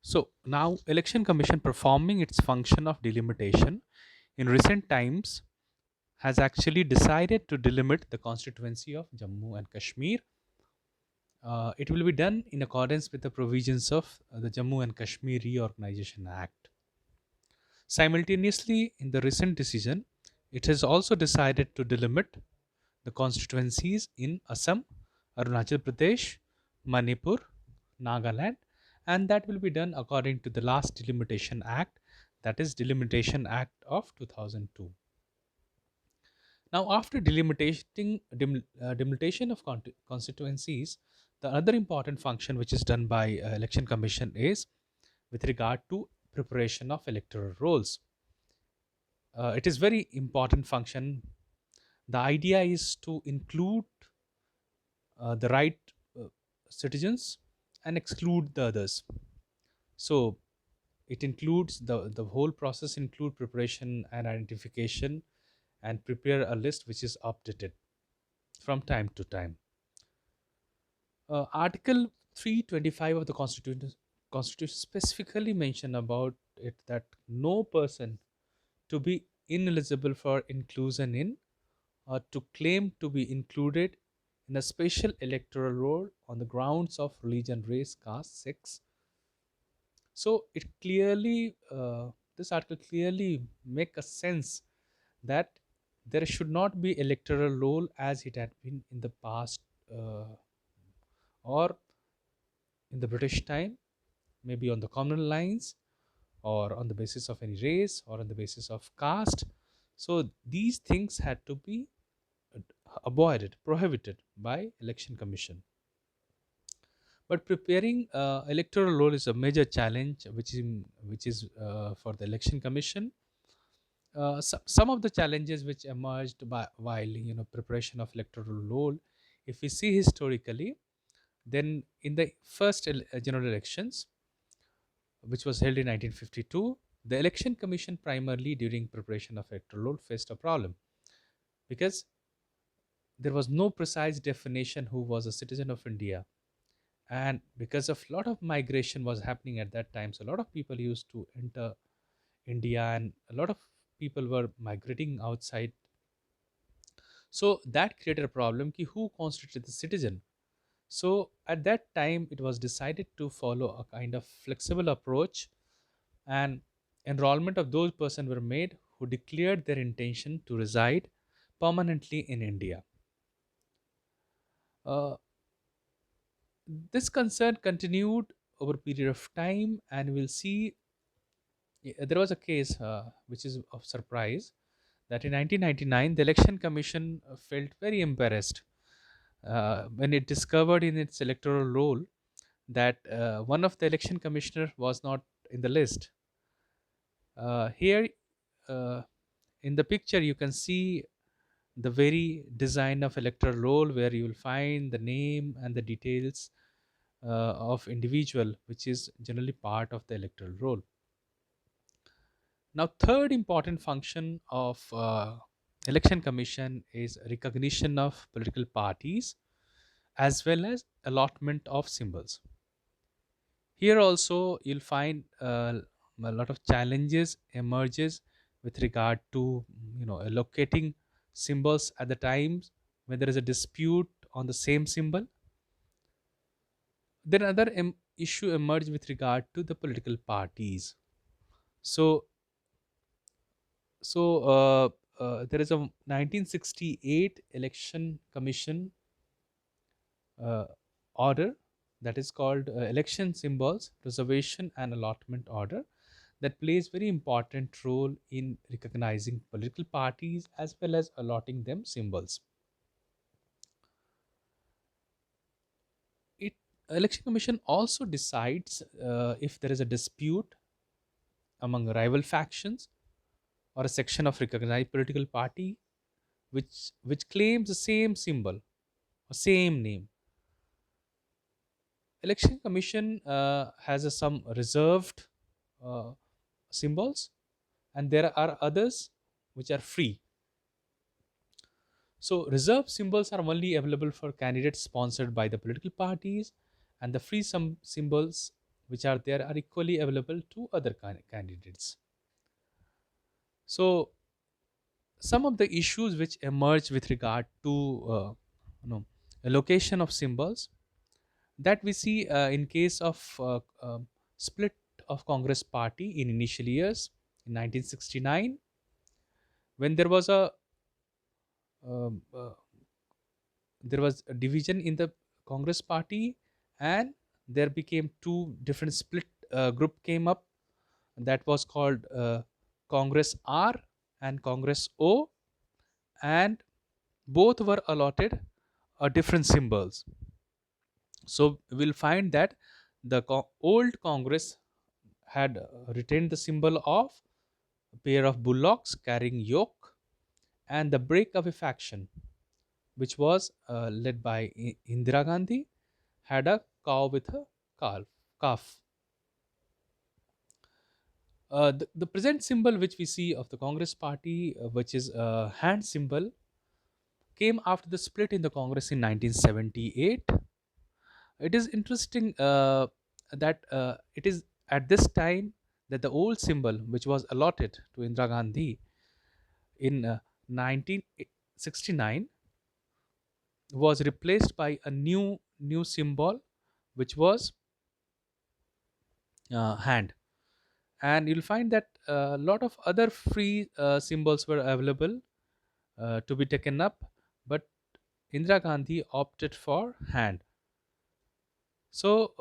So now election commission performing its function of delimitation in recent times has actually decided to delimit the constituency of Jammu and Kashmir. It will be done in accordance with the provisions of the Jammu and Kashmir Reorganization Act. Simultaneously, in the recent decision, it has also decided to delimit the constituencies in Assam, Arunachal Pradesh, Manipur, Nagaland, and that will be done according to the last Delimitation Act, that is Delimitation Act of 2002. Now, after delimitation of constituencies, the other important function which is done by Election Commission is with regard to preparation of electoral rolls. It is very important function. The idea is to include the right uh, citizens and exclude the others. So it includes the whole process include preparation and identification and prepare a list which is updated from time to time. Article 325 of the constitution specifically mention about it that no person to be ineligible for inclusion in or to claim to be included in a special electoral roll on the grounds of religion, race, caste, sex. So it clearly, this article clearly make a sense that there should not be electoral roll as it had been in the past, or in the British time, maybe on the common lines or on the basis of any race or on the basis of caste. So these things had to be uh, avoided, prohibited by Election Commission. But preparing electoral roll is a major challenge, which is for the Election Commission. Some of the challenges which emerged while preparation of electoral roll, if we see historically, then in the first general elections, which was held in 1952, the Election Commission primarily during preparation of electoral roll faced a problem because there was no precise definition who was a citizen of India, and because of lot of migration was happening at that time, so a lot of people used to enter India and a lot of people were migrating outside. So that created a problem ki who constituted the citizen. So at that time it was decided to follow a kind of flexible approach, and enrollment of those persons were made who declared their intention to reside permanently in India. uh, this concern continued over a period of time, and we'll see. There was a case which is of surprise, that in 1999 the Election Commission felt very embarrassed when it discovered in its electoral roll that one of the election commissioner was not in the list. Here, uh, in the picture you can see the very design of electoral roll, where you will find the name and the details of individual which is generally part of the electoral roll. Now, third important function of election commission is recognition of political parties as well as allotment of symbols. Here also you'll find a lot of challenges emerges with regard to allocating symbols at the times when there is a dispute on the same symbol. Then another issue emerged with regard to the political parties. So there is a 1968 election commission uh, order, that is called election symbols reservation and allotment order, that plays very important role in recognizing political parties as well as allotting them symbols. It Election commission also decides if there is a dispute among rival factions or a section of recognized political party which claims the same symbol or same name. Election Commission has some reserved uh, symbols, and there are others which are free. So reserved symbols are only available for candidates sponsored by the political parties, and the free some symbols which are there are equally available to other candidates. So some of the issues which emerge with regard to you know allocation of symbols that we see in case of split of Congress party in initial years in 1969, when um, uh, there was a division in the Congress party, and there became two different split group came up, that was called Congress R and Congress O, and both were allotted different symbols. So we'll find that the old Congress had retained the symbol of a pair of bullocks carrying yoke, and the breakaway faction, which was led by Indira Gandhi, had a cow with a calf. The present symbol which we see of the Congress party, which is a hand symbol, came after the split in the Congress in 1978. It is interesting that it is at this time that the old symbol, which was allotted to Indira Gandhi in 1969, was replaced by a new symbol, which was hand. And you'll find that a lot of other free symbols were available to be taken up, but Indira Gandhi opted for hand. So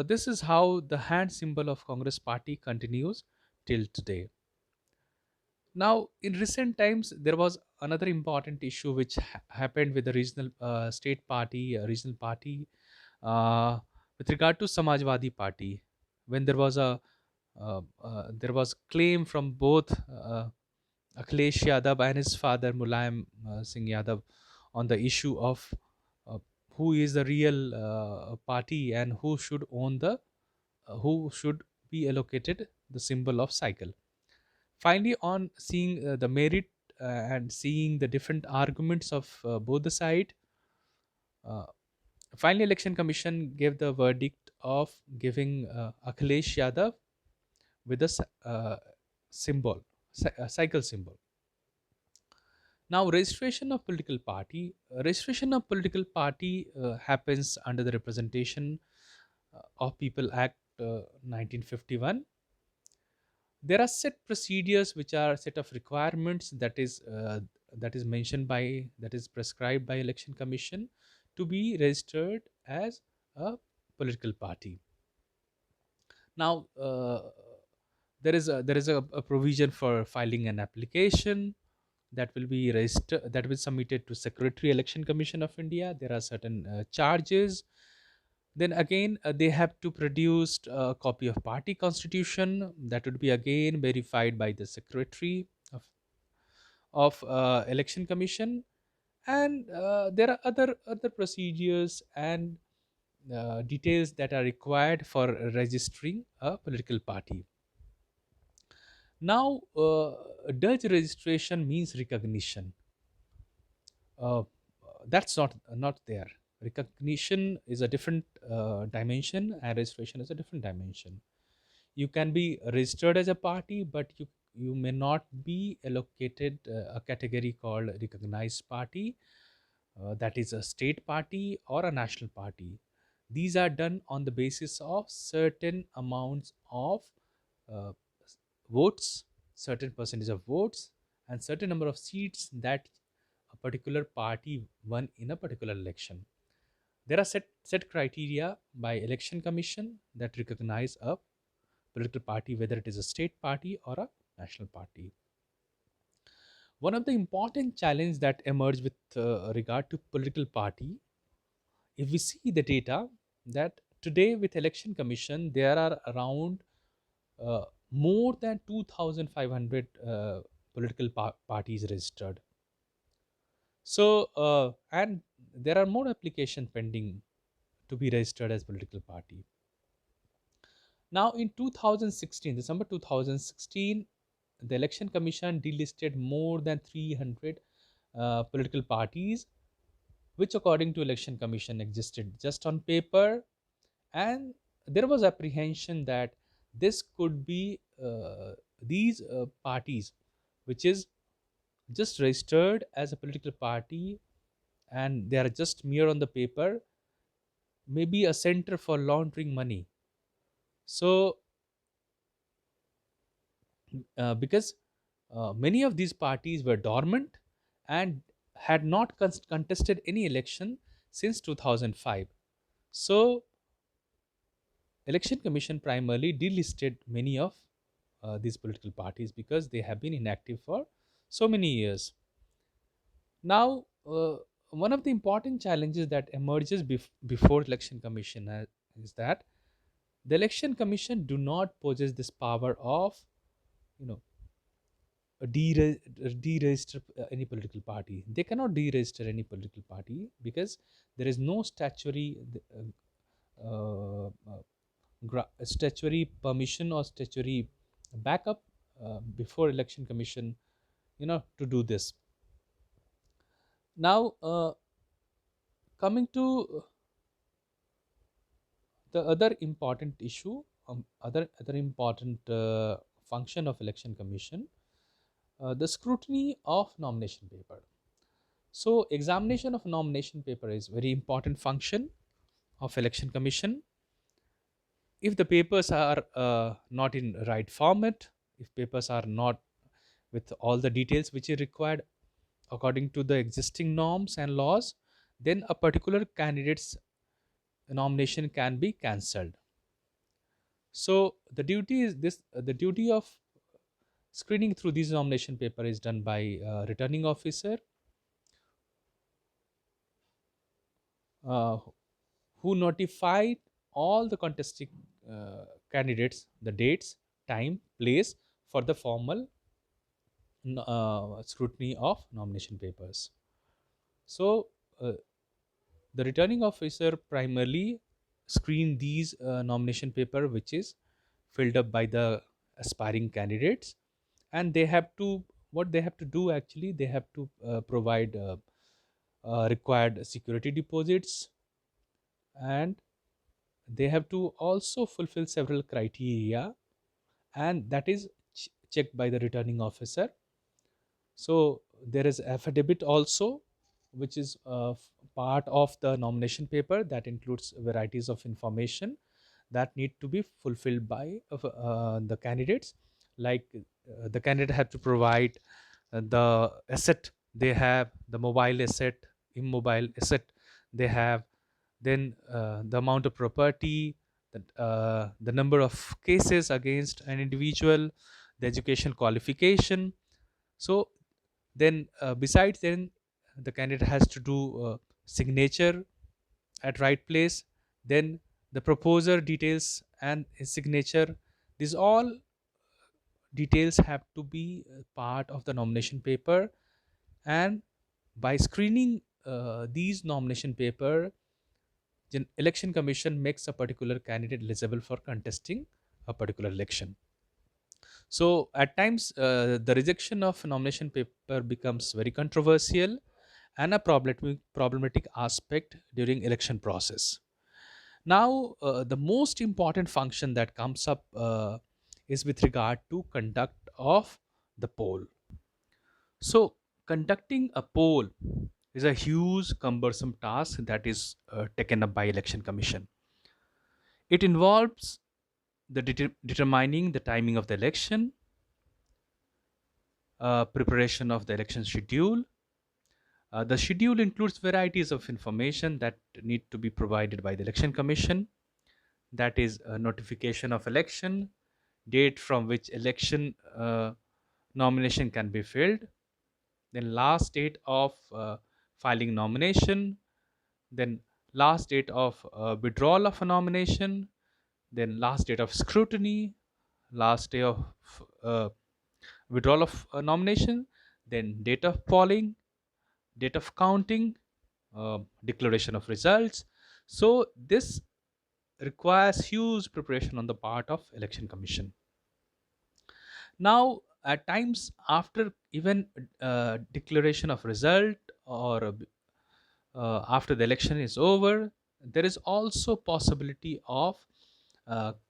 this is how the hand symbol of Congress party continues till today. Now, in recent times, there was another important issue which happened with the regional state party, regional party, uh, with regard to Samajwadi Party, when there was claim from both Akhilesh Yadav and his father Mulayam Singh Yadav on the issue of uh, who is the real party and who should own the who should be allocated the symbol of cycle. Finally, on seeing the merit and seeing the different arguments of both the side, uh, finally Election Commission gave the verdict of giving Akhilesh Yadav with a symbol, cycle symbol. Now, registration of political party happens under the Representation of People Act 1951. There are set procedures which are set of requirements that is mentioned by that is prescribed by Election Commission to be registered as a political party. Now, there is a provision for filing an application that will be registered, that will submitted to Secretary Election Commission of India. There are certain charges. Then again, they have to produce a copy of party constitution that would be again verified by the Secretary of Election Commission. And there are other procedures and details that are required for registering a political party. Now, Dutch registration means recognition. Uh, that's not there. Recognition is a different dimension, and registration is a different dimension. You can be registered as a party, but you may not be allocated a category called recognized party, that is a state party or a national party. These are done on the basis of certain amounts of uh, votes, certain percentage of votes, and certain number of seats that a particular party won in a particular election. There are set criteria by Election Commission that recognize a political party, whether it is a state party or a national party. One of the important challenge that emerge with regard to political party, if we see the data, that today with Election Commission there are around more than 2,500 political parties registered. So and there are more application pending to be registered as political party. Now, in 2016, December 2016, the Election Commission delisted more than 300 political parties, which, according to Election Commission, existed just on paper, and there was apprehension that this could be these parties which is just registered as a political party and they are just mere on the paper, may be a center for laundering money. So because many of these parties were dormant and had not contested any election since 2005. So election commission primarily delisted many of these political parties because they have been inactive for so many years. Now one of the important challenges that emerges before election commission is that the election commission do not possess this power of, you know, deregister any political party. They cannot deregister any political party because there is no statutory permission or statutory backup before election commission, to do this. Now coming to the other important issue, other important function of election commission, the scrutiny of nomination paper. So examination of nomination paper is very important function of election commission. If the papers are not in right format, if papers are not with all the details which is required according to the existing norms and laws, then a particular candidate's nomination can be cancelled. So the duty of screening through these nomination paper is done by returning officer, uh, who notified all the contesting candidates the dates, time, place for the formal scrutiny of nomination papers. So the returning officer primarily screen these nomination paper which is filled up by the aspiring candidates, and they have to, what they have to do actually, they have to provide required security deposits, and they have to also fulfill several criteria, and that is checked by the returning officer. So there is affidavit also, which is part of the nomination paper, that includes varieties of information that need to be fulfilled by the candidates. Like the candidate had to provide the asset they have, the mobile asset, immobile asset they have, then the amount of property, the number of cases against an individual, the education qualification. So then besides, then the candidate has to do signature at right place, then the proposer details and his signature. These all details have to be part of the nomination paper, and by screening these nomination paper, the election commission makes a particular candidate eligible for contesting a particular election. So at times the rejection of nomination paper becomes very controversial and a problematic aspect during election process. Now the most important function that comes up is with regard to conduct of the poll. So conducting a poll is a huge cumbersome task that is taken up by election commission. It involves the determining the timing of the election, preparation of the election schedule. The schedule includes varieties of information that need to be provided by the election commission. That is a notification of election, date from which election nomination can be filled, then last date of filing nomination, then last date of withdrawal of a nomination, then last date of scrutiny, last day of uh, withdrawal of a nomination, then date of polling, date of counting, declaration of results. So this requires huge preparation on the part of election commission. Now at times after even declaration of result, or after the election is over, there is also possibility of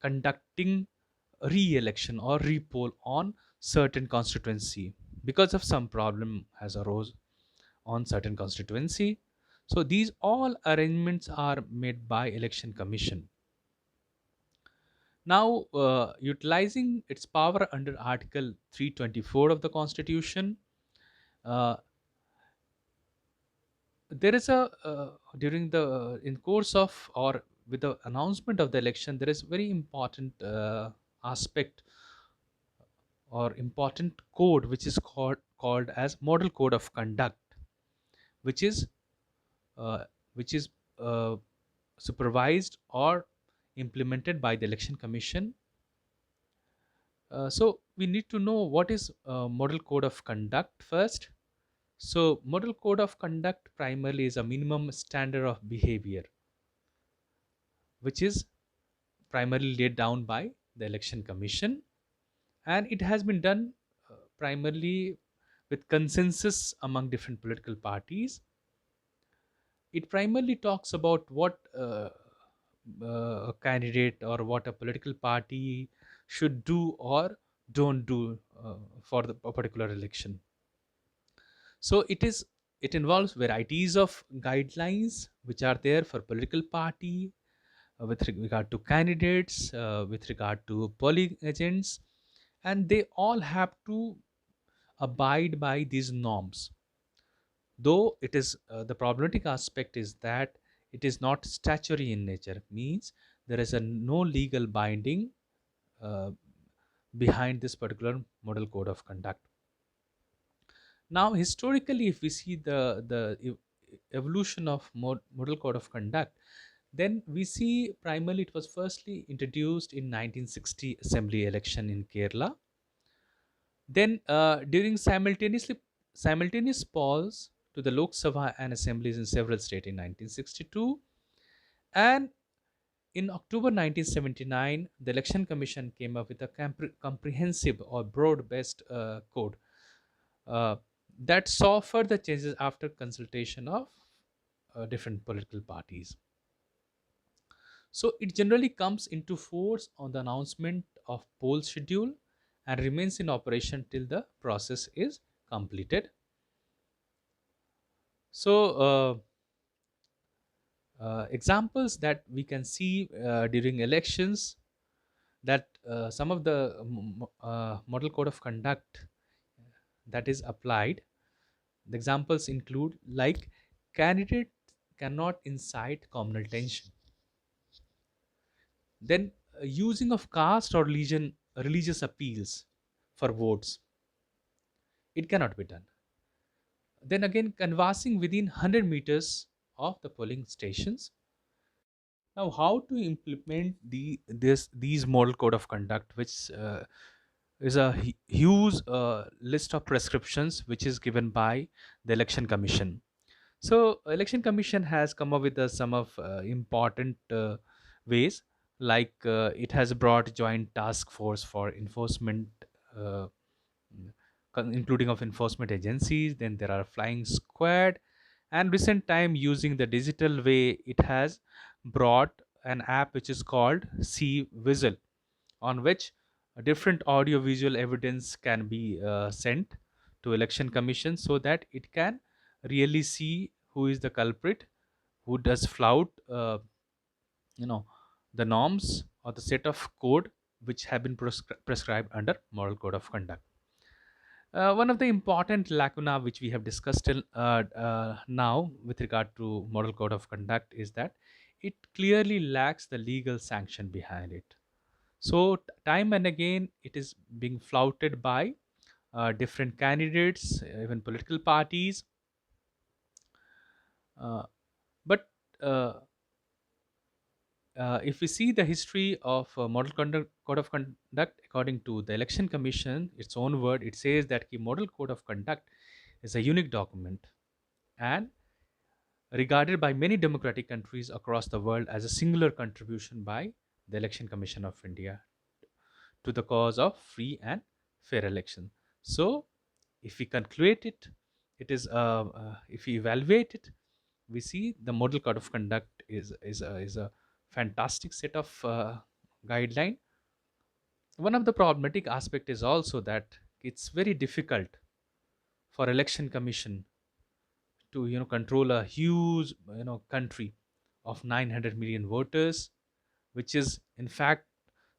conducting re-election or repoll on certain constituency because of some problem has arose on certain constituency. So these all arrangements are made by election commission. Now, utilizing its power under Article 324 of the Constitution, uh, there is a during the in course of or with the announcement of the election, there is very important aspect or important code which is called as Model Code of Conduct, which is uh, which is uh, supervised or implemented by the election commission. So we need to know what is Model Code of Conduct first. So Model Code of Conduct primarily is a minimum standard of behavior which is primarily laid down by the election commission, and it has been done primarily with consensus among different political parties. It primarily talks about what a candidate or what a political party should do or don't do for the a particular election. So it involves varieties of guidelines which are there for political party, with regard to candidates, with regard to polling agents, and they all have to abide by these norms. Though it is the problematic aspect is that it is not statutory in nature, means there is a no legal binding uh, behind this particular model code of conduct. Now, historically, if we see evolution of model code of conduct, then we see primarily it was firstly introduced in 1960 assembly election in Kerala. Then, during simultaneous polls to the Lok Sabha and assemblies in several states in 1962, and in October 1979, the Election Commission came up with a comprehensive or broad-based code uh, that saw further changes after consultation of different political parties. So it generally comes into force on the announcement of poll schedule and remains in operation till the process is completed. So examples that we can see during elections, that some of the model code of conduct that is applied, the examples include like candidate cannot incite communal tension, then using of caste or religious appeals for votes, it cannot be done. Then again, canvassing within 100 meters of the polling stations. Now, how to implement these model code of conduct, which is a huge list of prescriptions which is given by the election commission. So election commission has come up with some of important ways, like it has brought joint task force for enforcement, uh, including of enforcement agencies. Then there are flying squad, and recent time using the digital way, it has brought an app which is called C Whistle, on which different audio visual evidence can be sent to election commission so that it can really see who is the culprit, who does flout you know the norms or the set of code which have been prescribed under moral code of conduct. One of the important lacuna which we have discussed till now with regard to moral code of conduct is that it clearly lacks the legal sanction behind it. So time and again it is being flouted by different candidates, even political parties. But uh, if we see the history of code of conduct, according to the election commission, its own word, it says that the model code of conduct is a unique document and regarded by many democratic countries across the world as a singular contribution by the election commission of India to the cause of free and fair election. So if we conclude it, it is if we evaluate it, we see the model code of conduct is a fantastic set of guideline. One of the problematic aspect is also that it's very difficult for election commission to control a huge country of 900 million voters, which is in fact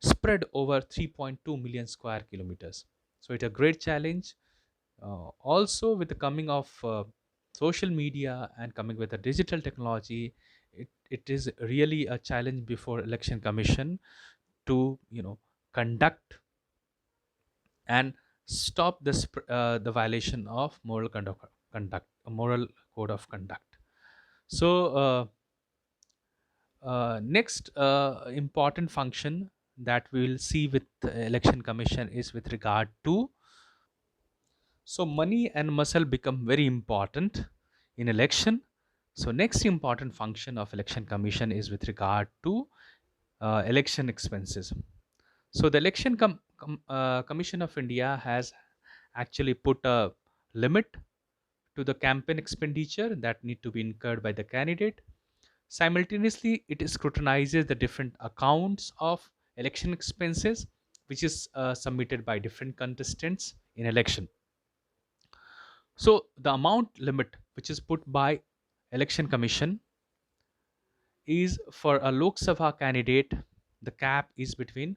spread over 3.2 million square kilometers. So it's a great challenge. Also, with the coming of social media and coming with the digital technology, it is really a challenge before election commission to conduct and stop the violation of conduct, a moral code of conduct. So next important function that we will see with the election commission is with regard to, so money and muscle become very important in election. So next important function of election commission is with regard to election expenses. So the commission of India has actually put a limit to the campaign expenditure that need to be incurred by the candidate. Simultaneously, it scrutinizes the different accounts of election expenses, which is submitted by different contestants in election. So the amount limit which is put by election commission is for a Lok Sabha candidate, the cap is between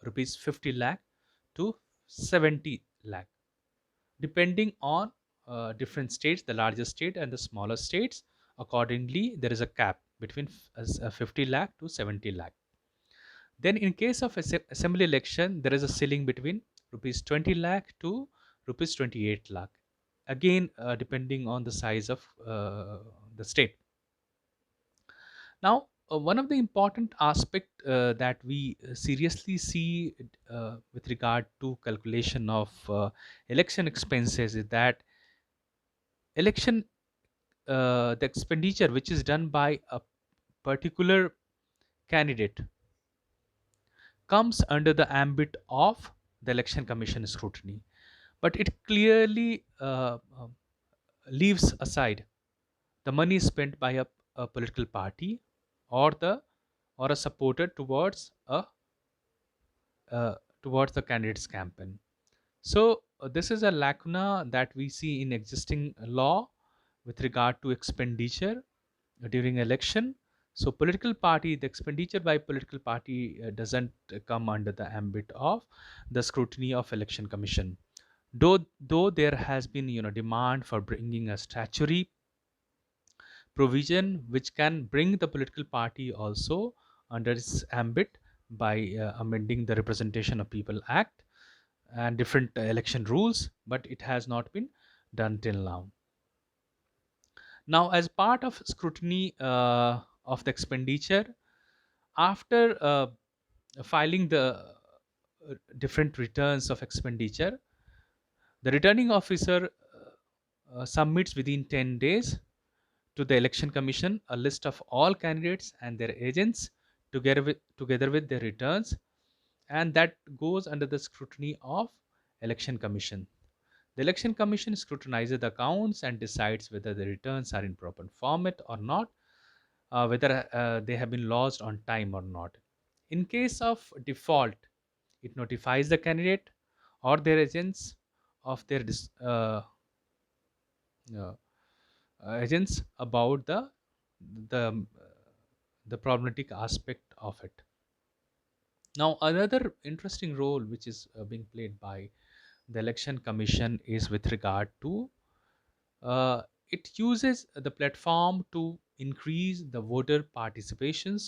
rupees 50 lakh to 70 lakh, depending on different states, the larger state and the smaller states. Accordingly, there is a cap between 50 lakh to 70 lakh. Then in case of assembly election, there is a ceiling between rupees 20 lakh to rupees 28 lakh. Again, depending on the size of the state. Now, one of the important aspect that we seriously see with regard to calculation of election expenses is that election the expenditure which is done by a particular candidate comes under the ambit of the election commission scrutiny, but it clearly leaves aside the money spent by a political party or a supporter towards the candidate's campaign. So this is a lacuna that we see in existing law with regard to expenditure during election. So the expenditure by political party doesn't come under the ambit of the scrutiny of election commission. Though there has been demand for bringing a statutory provision which can bring the political party also under its ambit by amending the Representation of People Act and different election rules, but it has not been done till now. Now, as part of scrutiny of the expenditure, after filing the different returns of expenditure, the returning officer submits within 10 days to the election commission a list of all candidates and their agents together with their returns, and that goes under the scrutiny of election commission. The election commission scrutinizes the accounts and decides whether the returns are in proper format or not, whether they have been lodged on time or not. In case of default, it notifies the candidate or their agents of their uh, agents about the the problematic aspect of it. Now, another interesting role which is being played by the election commission is with regard to it uses the platform to increase the voter participation.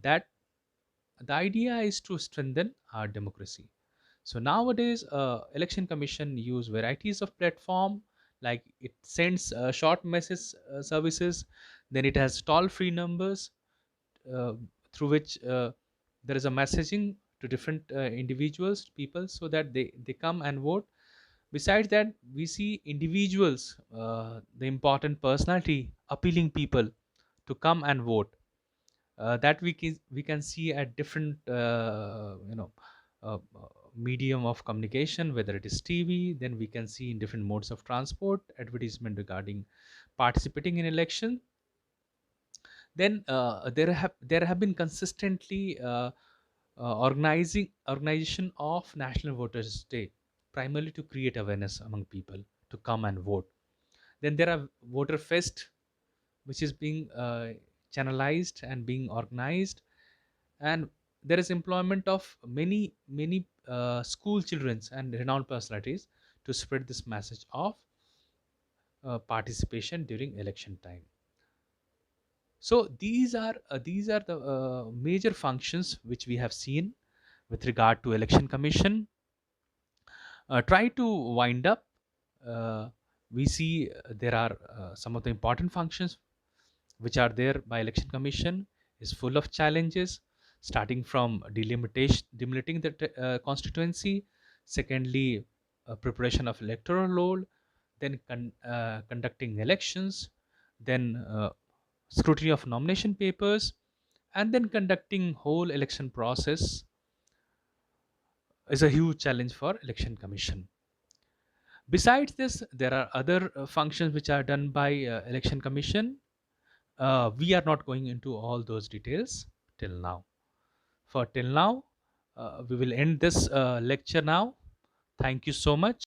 That the idea is to strengthen our democracy. So nowadays election commission use varieties of platform, like it sends short message services, then it has toll free numbers uh, through which there is a messaging to different individuals people so that they come and vote. Besides that, we see individuals, the important personality appealing people to come and vote, that we can see at different medium of communication, whether it is TV, then we can see in different modes of transport advertisement regarding participating in election. Then there have been consistently organization of National Voters Day, primarily to create awareness among people to come and vote. Then there are Voter Fest, which is being channelized and being organized, and there is employment of many school childrens and renowned personalities to spread this message of participation during election time. So these are the major functions which we have seen with regard to election commission. Try to wind up. uh, we see there are some of the important functions which are there by election commission is full of challenges, starting from delimiting the constituency. Secondly, preparation of electoral roll, then conducting elections, then scrutiny of nomination papers, and then conducting whole election process is a huge challenge for election commission. Besides this, there are other functions which are done by election commission. We are not going into all those details till now. For till now, we will end this lecture now. Thank you so much.